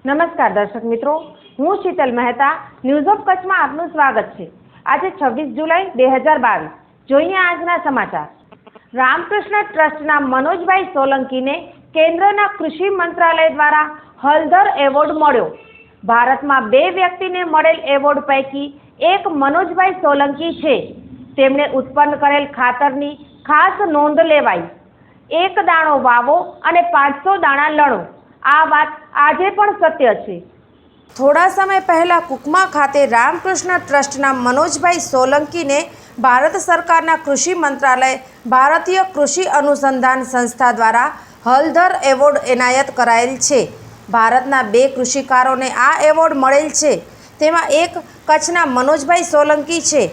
નમસ્કાર દર્શક મિત્રો, હું શીતલ મહેતા ન્યૂઝ ઓફ કચ્છમાં આપનું સ્વાગત છે। આજે 26 જુલાઈ 2022 જોઈએ આજના સમાચાર। રામકૃષ્ણ ટ્રસ્ટના મનોજભાઈ સોલંકીને કેન્દ્રના કૃષિ મંત્રાલય દ્વારા હલધર એવોર્ડ મળ્યો। ભારતમાં 2 વ્યક્તિને મળેલ એવોર્ડ પૈકી એક મનોજભાઈ સોલંકી છે। તેમણે ઉત્પન્ન કરેલ ખાતરની ખાસ નોંધ લેવાઈ। 1 દાણો વાવો અને 500 દાણા લણો, આ વાત આજે પણ સત્ય છે। થોડા સમય પહેલા કુકમા ખાતે રામકૃષ્ણ ટ્રસ્ટના મનોજભાઈ સોલંકીને ભારત સરકારના કૃષિ મંત્રાલય ભારતીય કૃષિ અનુસંધાન સંસ્થા દ્વારા હલધર એવોર્ડ એનાયત કરાયેલ છે। ભારતના 2 કૃષિકારોને આ એવોર્ડ મળેલ છે। તેમાં એક કચ્છના મનોજભાઈ સોલંકી છે।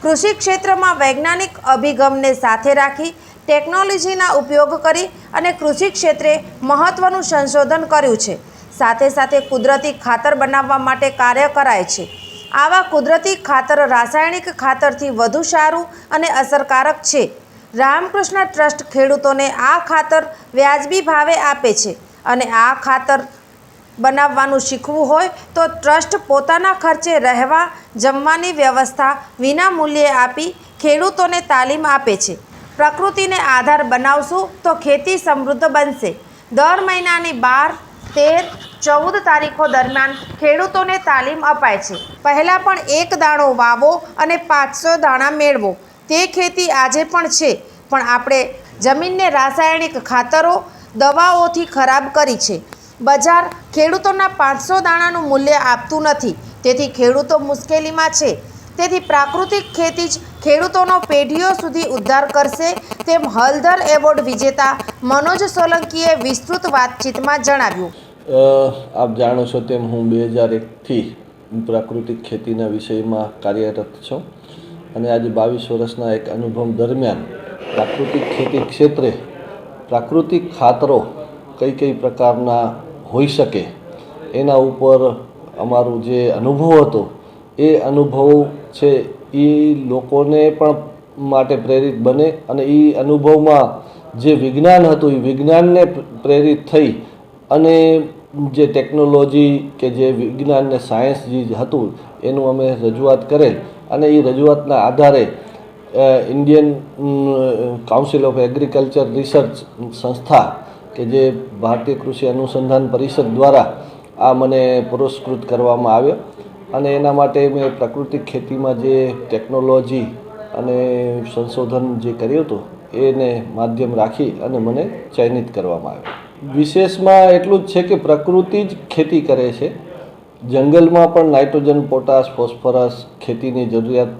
કૃષિ ક્ષેત્રમાં વૈજ્ઞાનિક અભિગમને સાથે રાખી ટેકનોલોજીના ઉપયોગ કરી અને કૃષિ ક્ષેત્રે મહત્ત્વનું સંશોધન કર્યું છે। સાથે સાથે કુદરતી ખાતર બનાવવા માટે કાર્ય કરાય છે। આવા કુદરતી ખાતર રાસાયણિક ખાતરથી વધુ સારું અને અસરકારક છે। રામકૃષ્ણ ટ્રસ્ટ ખેડૂતોને આ ખાતર વ્યાજબી ભાવે આપે છે અને આ ખાતર બનાવવાનું શીખવું હોય તો ટ્રસ્ટ પોતાના ખર્ચે રહેવા જમવાની વ્યવસ્થા વિના મૂલ્યે આપી ખેડૂતોને તાલીમ આપે છે। પ્રકૃતિને આધાર બનાવશું તો ખેતી સમૃદ્ધ બનશે। દર મહિનાની 12, 13, 14 તારીખો દરમિયાન ખેડૂતોને તાલીમ અપાય છે। પહેલાં પણ 1 દાણો વાવો અને 500 દાણા મેળવો, તે ખેતી આજે પણ છે, પણ આપણે જમીનને રાસાયણિક ખાતરો, દવાઓથી ખરાબ કરી છે। બજાર ખેડૂતોના 500 દાણાનું મૂલ્ય આપતું નથી, તેથી ખેડૂતો મુશ્કેલીમાં છે। તેથી પ્રાકૃતિક ખેતી જ ખેડૂતોનો પેઢીઓ સુધી ઉદ્ધાર કરશે, તેમ હલધર એવોર્ડ વિજેતા મનોજ સોલંકીએ વિસ્તૃત વાતચીતમાં જણાવ્યું। આપ જાણો છો તેમ હું 2001થી પ્રાકૃતિક ખેતીના વિષયમાં કાર્યરત છું અને આજે 22 વર્ષના એક અનુભવ દરમિયાન પ્રાકૃતિક ખેતી ક્ષેત્રે પ્રાકૃતિક ખાતરો કઈ પ્રકારના હોઈ શકે એના ઉપર અમારું જે અનુભવ હતો એ અનુભવ છે એ લોકોને પણ માટે પ્રેરિત બને અને એ અનુભવમાં જે વિજ્ઞાન હતું એ વિજ્ઞાનને પ્રેરિત થઈ અને જે ટેકનોલોજી કે જે વિજ્ઞાન ને સાયન્સ જે હતું એનું અમે રજૂઆત કરેલ અને એ રજૂઆતના આધારે Indian council of agriculture research સંસ્થા કે જે ભારતીય કૃષિ અનુસંધાન પરિષદ દ્વારા આ મને પુરસ્કૃત કરવામાં આવ્યો અને એના માટે મેં પ્રાકૃતિક ખેતીમાં જે ટેકનોલોજી અને સંશોધન જે કર્યું હતું એને માધ્યમ રાખી અને મને ચયનિત કરવામાં આવ્યો। વિશેષમાં એટલું જ છે કે પ્રકૃતિ જ ખેતી કરે છે। જંગલમાં પણ નાઇટ્રોજન, પોટાશ, ફોસ્ફરસ ખેતીની જરૂરિયાત,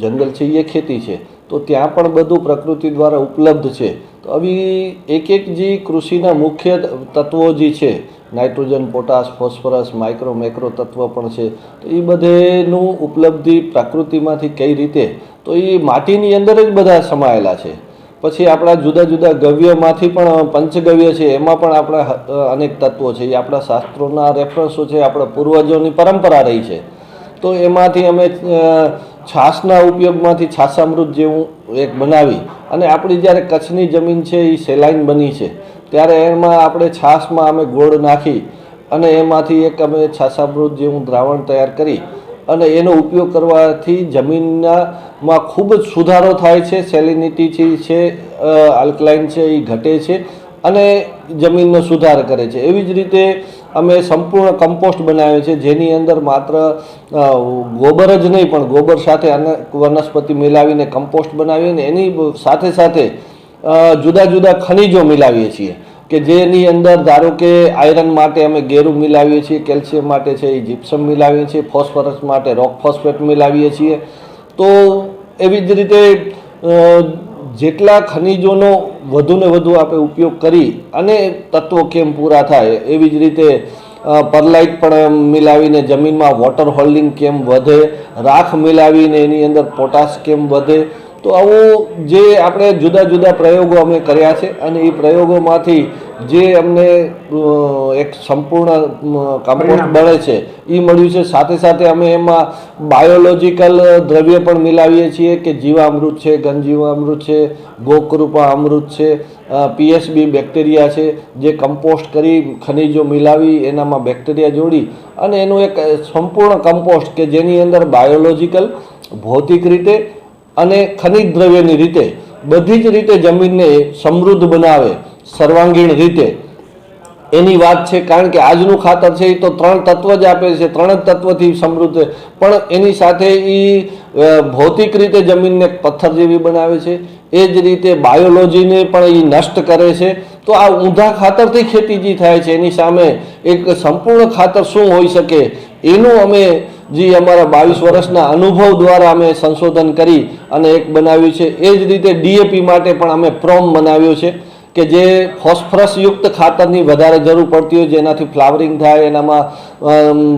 જંગલ છે એ ખેતી છે, તો ત્યાં પણ બધું પ્રકૃતિ દ્વારા ઉપલબ્ધ છે। તો આવી એક જે કૃષિના મુખ્ય તત્વો જે છે, nitrogen, potash, phosphorus, micro macro તત્વ પણ છે, તો એ બધેનું ઉપલબ્ધિ પ્રકૃતિમાંથી કઈ રીતે, તો એ માટીની અંદર જ બધા સમાયેલા છે। પછી આપણા જુદા જુદા ગવ્યમાંથી પણ પંચગવ્ય છે, એમાં પણ આપણા અનેક તત્વો છે, એ આપણા શાસ્ત્રોના રેફરન્સો છે, આપણા પૂર્વજોની પરંપરા રહી છે। તો એમાંથી અમે છાશના ઉપયોગમાંથી છાશામૃત જેવું એક બનાવી અને આપણી જ્યારે કચ્છની જમીન છે એ સેલાઈન બની છે, ત્યારે એમાં આપણે છાશમાં અમે ગોળ નાખી અને એમાંથી એક અમે છાશામૃત જેવું દ્રાવણ તૈયાર કરી અને એનો ઉપયોગ કરવાથી જમીનમાં ખૂબ જ સુધારો થાય છે। સેલિનિટી છે, આલ્કલાઇન છે એ ઘટે છે અને જમીનનો સુધાર કરે છે। એવી જ રીતે અમે સંપૂર્ણ કમ્પોસ્ટ બનાવ્યું છે, જેની અંદર માત્ર ગોબર જ નહીં પણ ગોબર સાથે અનેક વનસ્પતિ મિલાવીને કમ્પોસ્ટ બનાવીને એની સાથે સાથે જુદા જુદા ખનિજો મિલાવીએ છીએ કે જેની અંદર ધારો કે આયરન માટે અમે ગેરુ મિલાવીએ છીએ, કેલ્શિયમ માટે છે એ જીપ્સમ મિલાવીએ છીએ, ફોસ્ફરસ માટે રોક ફોસ્ફેટ મિલાવીએ છીએ। તો એવી જ રીતે જેટલા ખનિજોનો વધુને વધુ આપણે ઉપયોગ કરી અને તત્વો કેમ પૂરા થાય, એવી જ રીતે પરલાઇટ પણ મિલાવીને જમીનમાં વોટર હોલ્ડિંગ કેમ વધે, રાખ મિલાવીને એની અંદર પોટાશ કેમ વધે, તો આવું જે આપણે જુદા જુદા પ્રયોગો અમે કર્યા છે અને એ પ્રયોગોમાંથી જે અમને એક સંપૂર્ણ કમ્પોસ્ટ બને છે એ મળ્યું છે. સાથે સાથે અમે એમાં બાયોલોજિકલ દ્રવ્ય પણ મિલાવીએ છીએ કે જીવામૃત છે, ઘનજીવામૃત છે, ગોકૃપા અમૃત છે, પીએસબી બેક્ટેરિયા છે, જે કમ્પોસ્ટ કરી ખનિજો મિલાવી એનામાં બેક્ટેરિયા જોડી અને એનું એક સંપૂર્ણ કમ્પોસ્ટ કે જેની અંદર બાયોલોજિકલ, ભૌતિક રીતે અને ખનિજ દ્રવ્યની રીતે બધી જ રીતે જમીનને સમૃદ્ધ બનાવે સર્વાંગીણ રીતે એની વાત છે. કારણ કે આજનું ખાતર છે એ તો 3 તત્વ જ આપે છે, 3 જ તત્વથી સમૃદ્ધ, પણ એની સાથે એ ભૌતિક રીતે જમીનને પથ્થર જેવી બનાવે છે, એ જ રીતે બાયોલોજીને પણ એ નષ્ટ કરે છે. તો આ ઊંધા ખાતરથી ખેતી જે થાય છે એની સામે એક સંપૂર્ણ ખાતર શું હોઈ શકે એનું અમે જે અમારા 22 વર્ષના અનુભવ દ્વારા અમે સંશોધન કરી અને એક બનાવ્યું છે. એ જ રીતે ડીએપી માટે પણ અમે પ્રોમ બનાવ્યો છે કે જે ફોસ્ફરસયુક્ત ખાતરની વધારે જરૂર પડતી હોય, જેનાથી ફ્લાવરિંગ થાય, એનામાં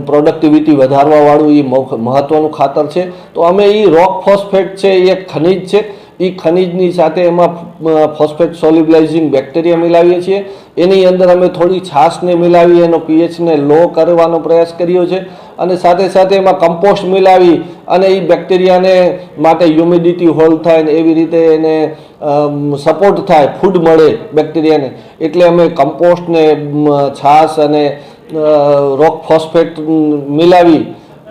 પ્રોડક્ટિવિટી વધારવાવાળું એ મહત્ત્વનું ખાતર છે. તો અમે એ રોક ફોસ્ફેટ છે એ એક ખનિજ છે, એ ખનિજની સાથે એમાં ફોસ્ફેટ સોલ્યુબલાઇઝિંગ બેક્ટેરિયા મિલાવીએ છીએ. એની અંદર અમે થોડી છાશને મિલાવી એનો પીએચને લો કરવાનો પ્રયાસ કર્યો છે અને સાથે સાથે એમાં કમ્પોસ્ટ મિલાવી અને એ બેક્ટેરિયાને માટે હ્યુમિડિટી હોલ્ડ થાય ને એવી રીતે એને સપોર્ટ થાય, ફૂડ મળે બેક્ટેરિયાને. એટલે અમે કમ્પોસ્ટને છાશ અને રોક ફોસ્ફેટ મિલાવી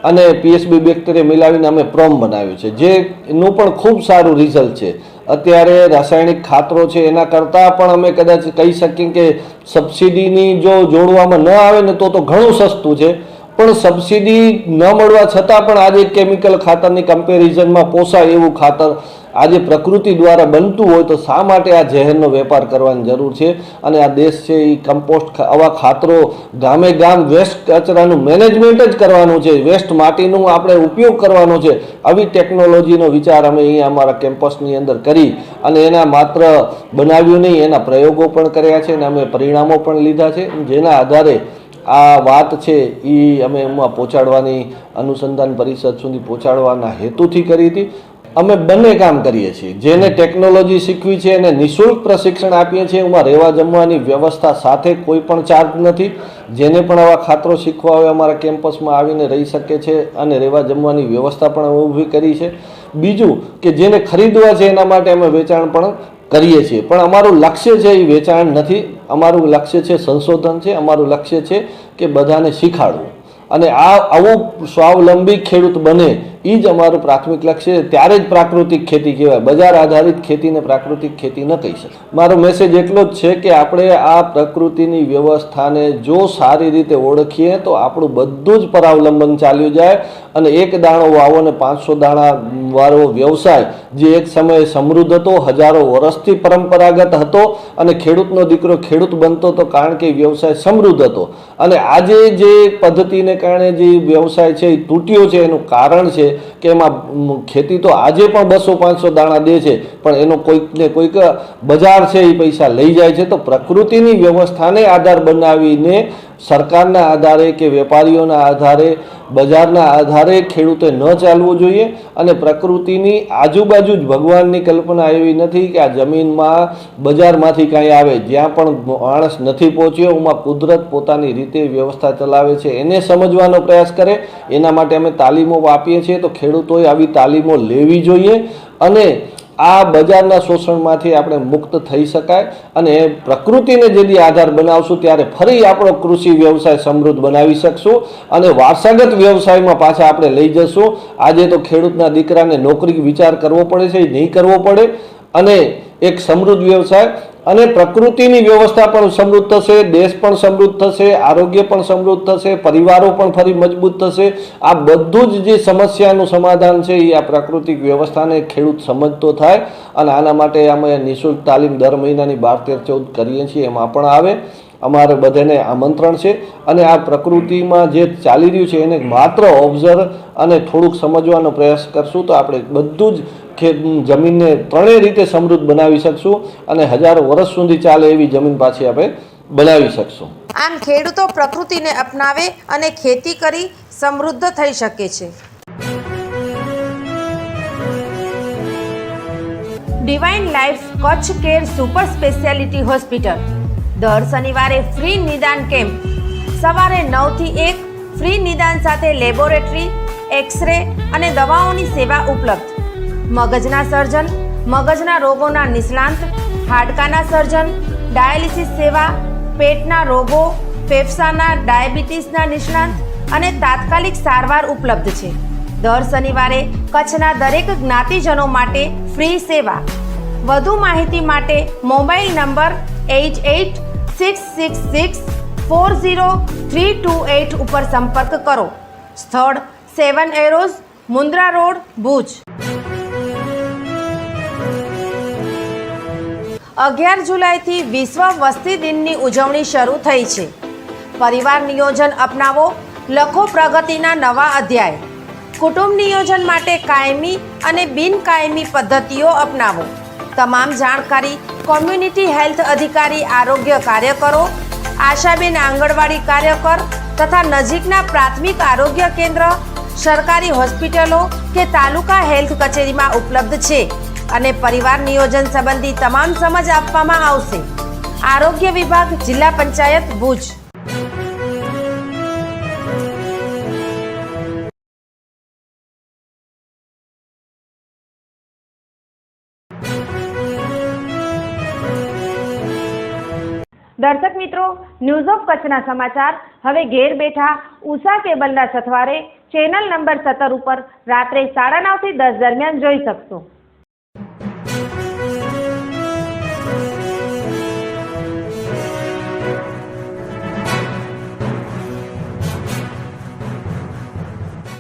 અને પીએસબી બેક્ટેરિયા મિલાવીને અમે પ્રોમ બનાવ્યું છે, જેનું પણ ખૂબ સારું રિઝલ્ટ છે. અત્યારે રાસાયણિક ખાતરો છે એના કરતાં પણ અમે કદાચ કહી શકીએ કે સબસિડીની જો જોડવામાં ન આવે ને તો ઘણું સસ્તું છે, પણ સબસિડી ન મળવા છતાં પણ આજે કેમિકલ ખાતરની કમ્પેરિઝનમાં પોસાય એવું ખાતર આજે પ્રકૃતિ દ્વારા બનતું હોય તો શા માટે આ ઝેરનો વેપાર કરવાની જરૂર છે? અને આ દેશ છે એ કમ્પોસ્ટ આવા ખાતરો ગામે ગામ વેસ્ટ કચરાનું મેનેજમેન્ટ જ કરવાનું છે, વેસ્ટ માટીનું આપણે ઉપયોગ કરવાનો છે. આવી ટેકનોલોજીનો વિચાર અમે અહીંયા અમારા કેમ્પસની અંદર કરી અને એના માત્ર બનાવ્યું નહીં, એના પ્રયોગો પણ કર્યા છે અને અમે પરિણામો પણ લીધા છે, જેના આધારે આ વાત છે એ અમે એમાં પહોંચાડવાની અનુસંધાન પરિષદ સુધી પહોંચાડવાના હેતુથી કરી હતી. અમે બંને કામ કરીએ છીએ. જેને ટેકનોલોજી શીખવી છે એને નિઃશુલ્ક પ્રશિક્ષણ આપીએ છીએ. એમાં રહેવા જમવાની વ્યવસ્થા સાથે કોઈ પણ ચાર્જ નથી. જેને પણ આવા ખાતરો શીખવા હોય અમારા કેમ્પસમાં આવીને રહી શકે છે અને રહેવા જમવાની વ્યવસ્થા પણ ઊભી કરી છે. બીજું કે જેને ખરીદવા છે એના માટે અમે વેચાણ પણ કરીએ છીએ, પણ અમારું લક્ષ્ય છે એ વેચાણ નથી. અમારું લક્ષ્ય છે સંશોધન છે. અમારું લક્ષ્ય છે કે બધાને શીખાડવું અને આવું સ્વાવલંબી ખેડૂત બને એ જ અમારું પ્રાથમિક લક્ષ્ય છે. ત્યારે જ પ્રાકૃતિક ખેતી કહેવાય. બજાર આધારિત ખેતીને પ્રાકૃતિક ખેતી ન કહી શકે. મારો મેસેજ એટલો જ છે કે આપણે આ પ્રકૃતિની વ્યવસ્થાને જો સારી રીતે ઓળખીએ તો આપણું બધું જ પરાવલંબન ચાલ્યું જાય અને એક દાણો વાવો ને 500 દાણા વાળો વ્યવસાય જે એક સમયે સમૃદ્ધ હતો, હજારો વર્ષથી પરંપરાગત હતો અને ખેડૂતનો દીકરો ખેડૂત બનતો હતો કારણ કે વ્યવસાય સમૃદ્ધ હતો. અને આજે જે પદ્ધતિને કારણે જે વ્યવસાય છે એ તૂટ્યો છે એનું કારણ છે કે એમાં ખેતી તો આજે પણ 200-500 દાણા દે છે, પણ એનો કોઈકને કોઈક બજાર છે એ પૈસા લઈ જાય છે. તો પ્રકૃતિની વ્યવસ્થાને આધાર બનાવીને સરકારના આધારે કે વેપારીઓના આધારે, બજારના આધારે ખેડૂતે ન ચાલવું જોઈએ. અને પ્રકૃતિની આજુબાજુ જ ભગવાનની કલ્પના એવી નથી કે આ જમીનમાં બજારમાંથી કાંઈ આવે. જ્યાં પણ માણસ નથી પહોંચ્યો એમાં કુદરત પોતાની રીતે વ્યવસ્થા ચલાવે છે, એને સમજવાનો પ્રયાસ કરે. એના માટે અમે તાલીમો આપીએ છીએ. તો ખેડૂતોએ આવી તાલીમો લેવી જોઈએ અને આ બજારના શોષણમાંથી આપણે મુક્ત થઈ શકાય. અને પ્રકૃતિને જેથી આધાર બનાવશું ત્યારે ફરી આપણો કૃષિ વ્યવસાય સમૃદ્ધ બનાવી શકશું અને વારસાગત વ્યવસાયમાં પાછા આપણે લઈ જશું. આજે તો ખેડૂતના દીકરાને નોકરી વિચાર કરવો પડે છે, એ નહીં કરવો પડે. અને એક સમૃદ્ધ વ્યવસાય અને પ્રકૃતિની વ્યવસ્થા પણ સમૃદ્ધ થશે, દેશ પણ સમૃદ્ધ થશે, આરોગ્ય પણ સમૃદ્ધ થશે, પરિવારો પણ ફરી મજબૂત થશે. આ બધું જ જે સમસ્યાનું સમાધાન છે એ આ પ્રાકૃતિક વ્યવસ્થાને ખેડૂત સમજતો થાય. અને આના માટે અમે નિઃશુલ્ક તાલીમ દર મહિનાની 12-13-14 કરીએ છીએ. એમાં પણ આવે. અમારે બધાને આમંત્રણ છે અને આ પ્રકૃતિમાં જે ચાલી રહ્યું છે એને માત્ર ઓબ્ઝર્વ અને થોડુંક સમજવાનો પ્રયાસ કરશું તો આપણે બધું જ જમીનને ત્રણેય રીતે સમૃદ્ધ બનાવી શકશું અને હજારો વર્ષ સુધી ચાલે એવી જમીન પાછી આપણે બનાવી શકશું. આમ ખેડૂતો પ્રકૃતિને અપનાવે અને ખેતી કરી સમૃદ્ધ થઈ શકે છે. Divine life Kutch care super speciality hospital. દર શનિવારે ફ્રી નિદાન કેમ્પ. સવારે 9 થી 1 ફ્રી નિદાન સાથે લેબોરેટરી, એક્સરે અને દવાઓની સેવા ઉપલબ્ધ. મગજના સર્જન, મગજના રોગોના નિષ્ણાંત, હાડકાના સર્જન, ડાયાલિસિસ સેવા, પેટના રોગો, ફેફસાના ડાયાબિટીસના નિષ્ણાંત અને તાત્કાલિક સારવાર ઉપલબ્ધ છે. દર શનિવારે કચ્છના દરેક જ્ઞાતિજનો માટે ફ્રી સેવા. વધુ માહિતી માટે મોબાઈલ નંબર 8866640328 ઉપર સંપર્ક કરો. સ્થળ 7 એરોઝ, મુન્દ્રા રોડ, ભુજ. 11 જુલાઈથી વિશ્વ વસ્તી દિનની ઉજવણી શરૂ થઈ છે. પરિવાર નિયોજન અપનાવો, લખો પ્રગતિના નવા અધ્યાય. કુટુંબ નિયોજન માટે કાયમી અને બિનકાયમી પદ્ધતિઓ અપનાવો. તમામ જાણકારી કોમ્યુનિટી હેલ્થ અધિકારી, આરોગ્ય કાર્યકરો, આશાબેન આંગણવાડી કાર્યકર તથા નજીકના પ્રાથમિક આરોગ્ય કેન્દ્ર, સરકારી હોસ્પિટલો કે તાલુકા હેલ્થ કચેરીમાં ઉપલબ્ધ છે અને પરિવાર નિયોજન સંબંધી તમામ સમજ આપવામાં આવશે. આરોગ્ય વિભાગ, જિલ્લા પંચાયત, ભુજ. દર્શક મિત્રો, ન્યૂઝ ઓફ કચ્છના સમાચાર હવે ઘેર બેઠા ઉષા કેબલના સથવારે ચેનલ નંબર 17 ઉપર રાત્રે 9:30 થી 10 દરમિયાન જોઈ શકશો.